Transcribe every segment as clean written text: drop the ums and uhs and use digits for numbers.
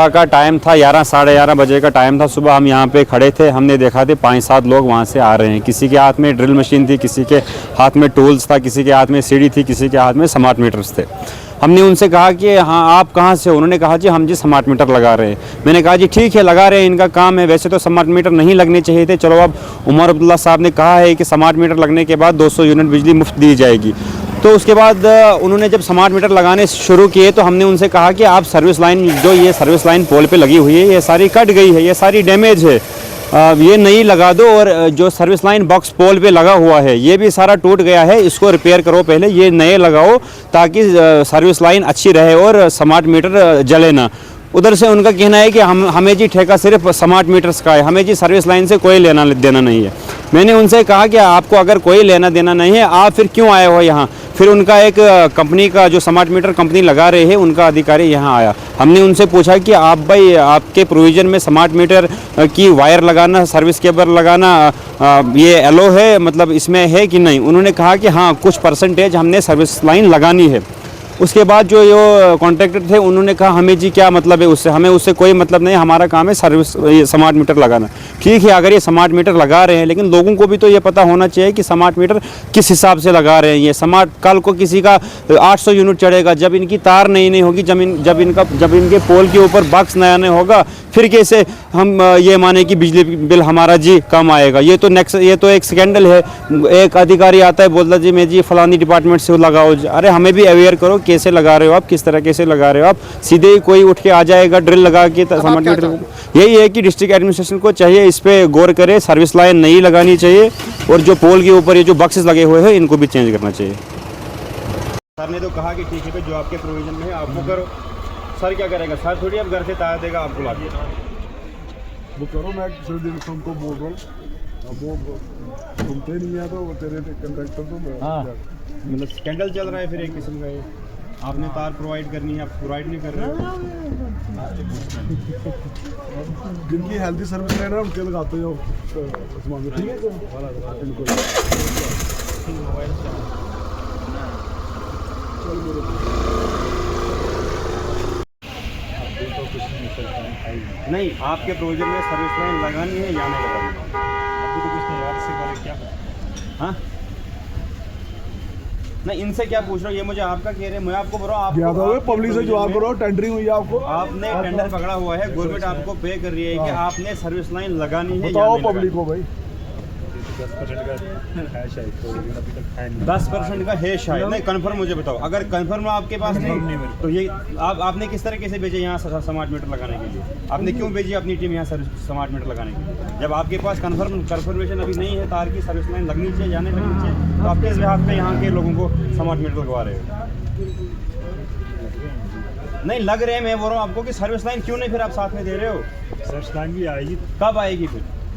का टाइम था 11 साढ़े 11 बजे का टाइम था सुबह। हम यहाँ पे खड़े थे, हमने देखा थे 5-7 लोग वहाँ से आ रहे हैं। किसी के हाथ में ड्रिल मशीन थी, किसी के हाथ में टूल्स था, किसी के हाथ में सीढ़ी थी, किसी के हाथ में स्मार्ट मीटर्स थे। हमने उनसे कहा कि हाँ आप कहाँ से हो? उन्होंने कहा जी हम जी स्मार्ट मीटर लगा रहे हैं। मैंने कहा जी ठीक है लगा रहे हैं, इनका काम है। वैसे तो स्मार्ट मीटर नहीं लगने चाहिए थे, चलो अब उमर अब्दुल्ला साहब ने कहा है कि स्मार्ट मीटर लगने के बाद 200 यूनिट बिजली मुफ्त दी जाएगी। तो उसके बाद उन्होंने जब स्मार्ट मीटर लगाने शुरू किए तो हमने उनसे कहा कि आप सर्विस लाइन, जो ये सर्विस लाइन पोल पे लगी हुई है ये सारी कट गई है, ये सारी डैमेज है, ये नई लगा दो। और जो सर्विस लाइन बॉक्स पोल पे लगा हुआ है ये भी सारा टूट गया है, इसको रिपेयर करो पहले, ये नए लगाओ ताकि सर्विस लाइन अच्छी रहे और स्मार्ट मीटर जले ना। उधर से उनका कहना है कि हमें जी ठेका सिर्फ स्मार्ट मीटर्स का है, हमें जी सर्विस लाइन से कोई लेना देना नहीं है। मैंने उनसे कहा कि आपको अगर कोई लेना देना नहीं है आप फिर क्यों आए हो यहाँ? फिर उनका एक कंपनी का जो स्मार्ट मीटर कंपनी लगा रहे हैं उनका अधिकारी यहाँ आया। हमने उनसे पूछा कि आप भाई आपके प्रोविज़न में स्मार्ट मीटर की वायर लगाना, सर्विस केबल लगाना ये एलो है, मतलब इसमें है कि नहीं? उन्होंने कहा कि हाँ कुछ परसेंटेज हमने सर्विस लाइन लगानी है। उसके बाद जो कॉन्ट्रैक्टर थे उन्होंने कहा हमें जी क्या मतलब है उससे, हमें उससे कोई मतलब नहीं, हमारा काम है सर्विस ये स्मार्ट मीटर लगाना। ठीक है अगर ये स्मार्ट मीटर लगा रहे हैं लेकिन लोगों को भी तो ये पता होना चाहिए कि स्मार्ट मीटर किस हिसाब से लगा रहे हैं। ये स्मार्ट कल को किसी का 800 यूनिट चढ़ेगा, जब इनकी तार नई होगी, जब इनके पोल के ऊपर बक्स नया नहीं होगा, फिर कैसे हम ये माने कि बिजली बिल हमारा जी कम आएगा? ये तो एक स्कैंडल है। एक अधिकारी आता है बोलता जी मैं जी फलानी डिपार्टमेंट से लगाओ। अरे हमें भी अवेयर करो, कैसे लगा रहे हो आप, किस तरह कैसे लगा रहे हो आप? सीधे ही कोई उठ के आ जाएगा ड्रिल लगा के स्मार्ट मीटर। यही है कि डिस्ट्रिक्ट एडमिनिस्ट्रेशन को चाहिए इस पे गौर करे, सर्विस लाइन नहीं लगानी चाहिए और जो पोल के ऊपर ये जो बक्सेस लगे हुए हैं इनको भी चेंज करना चाहिए। सर ने तो कहा कि ठीक है जो आपके प्रोविजन में है आपको करो। सर क्या करेगा? सर थोड़ी अब घर से तार देगा आपको ला के। वो करो, मैं तुमको बोल रहा हूँ, अब वो सुनते नहीं है तो तेरे कंडक्टर तो हाँ मतलब स्कैंडल चल रहा है फिर एक किस्म का। ये आपने तार प्रोवाइड करनी है, आप प्रोवाइड नहीं कर रहे हो। जिनकी हेल्थी सर्विस लेना उनके लगाते हो सामान, ठीक है नहीं आपके प्रोजेक्ट में सर्विस लाइन लगानी है या नहीं लगानी? अभी तो कुछ नहीं यार, इससे पहले क्या? हाँ नहीं इनसे क्या पूछ रहा हूँ, ये मुझे आपका कह रहे हैं, मैं आपको बोल रहा हूँ पब्लिक से जवाब करो। टेंडरिंग हुई है आपको, आपने टेंडर पकड़ा हुआ है, गवर्नमेंट आपको पे कर रही है कि आपने सर्विस लाइन लगानी है। बताओ पब्लिक को भाई 10% का है शायद नहीं, कंफर्म मुझे बताओ। अगर कंफर्म आपके पास नहीं तो ये आपने किस तरीके से भेजे यहाँ स्मार्ट मीटर लगाने के लिए? आपने क्यों भेजी अपनी टीम यहाँ स्मार्ट मीटर लगाने के लिए? जब आपके पास कंफर्मेशन अभी नहीं है तार की सर्विस लाइन लगनी चाहिए या नहीं लगनी चाहिए, तो आप किस बिहाफ पे यहाँ के लोगों को स्मार्ट मीटर लगवा रहे हो? नहीं लग रहे हैं, मैं बोल रहा हूँ आपको कि सर्विस लाइन क्यों नहीं फिर आप साथ में दे रहे हो? सर्विस लाइन भी आएगी, कब आएगी?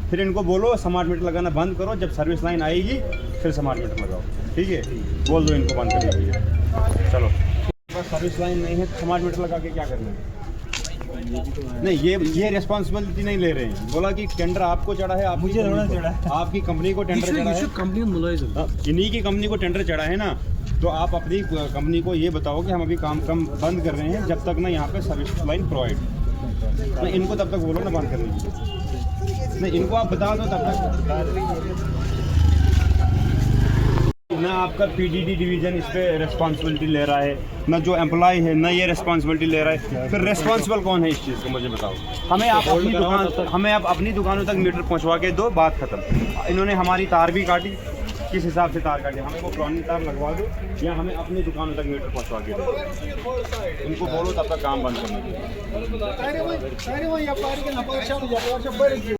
फिर इनको बोलो स्मार्ट मीटर लगाना बंद करो, जब सर्विस लाइन आएगी फिर स्मार्ट मीटर लगाओ। ठीक है बोल दो इनको बंद करने के लिए। चलो बस सर्विस लाइन नहीं है तो स्मार्ट मीटर लगा के क्या करना है? नहीं ये रिस्पॉन्सिबिलिटी नहीं ले रहे हैं। बोला कि टेंडर आपको चढ़ा है, मुझे चढ़ा है, आपकी कंपनी को टेंडर चढ़ा है, इन्हीं की कंपनी को टेंडर चढ़ा है ना, तो आप अपनी कंपनी को ये बताओ कि हम अभी काम बंद कर रहे हैं जब तक ना यहाँ पे सर्विस लाइन प्रोवाइड। नहीं इनको तब तक बोलो ना बंद करने के लिए। नहीं इनको आप बता दो तब तक ना आपका पीडीडी डिवीजन इस पे रिस्पॉन्सिबिलिटी ले रहा है, ना जो एम्प्लॉय है ना ये रिस्पॉन्सिबिलिटी ले रहा है। फिर रिस्पॉन्सिबल कौन है इस चीज़ को मुझे बताओ। हमें आप अपनी दुकानों तक मीटर पहुंचवा के दो, बात खत्म। इन्होंने हमारी तार भी काटी, किस हिसाब से तार काटी? हमें वो पुरानी तार लगवा दो या हमें अपनी दुकानों तक मीटर पहुंचवा के दो। इनको बोलो तब तक काम बंद करने के लिए।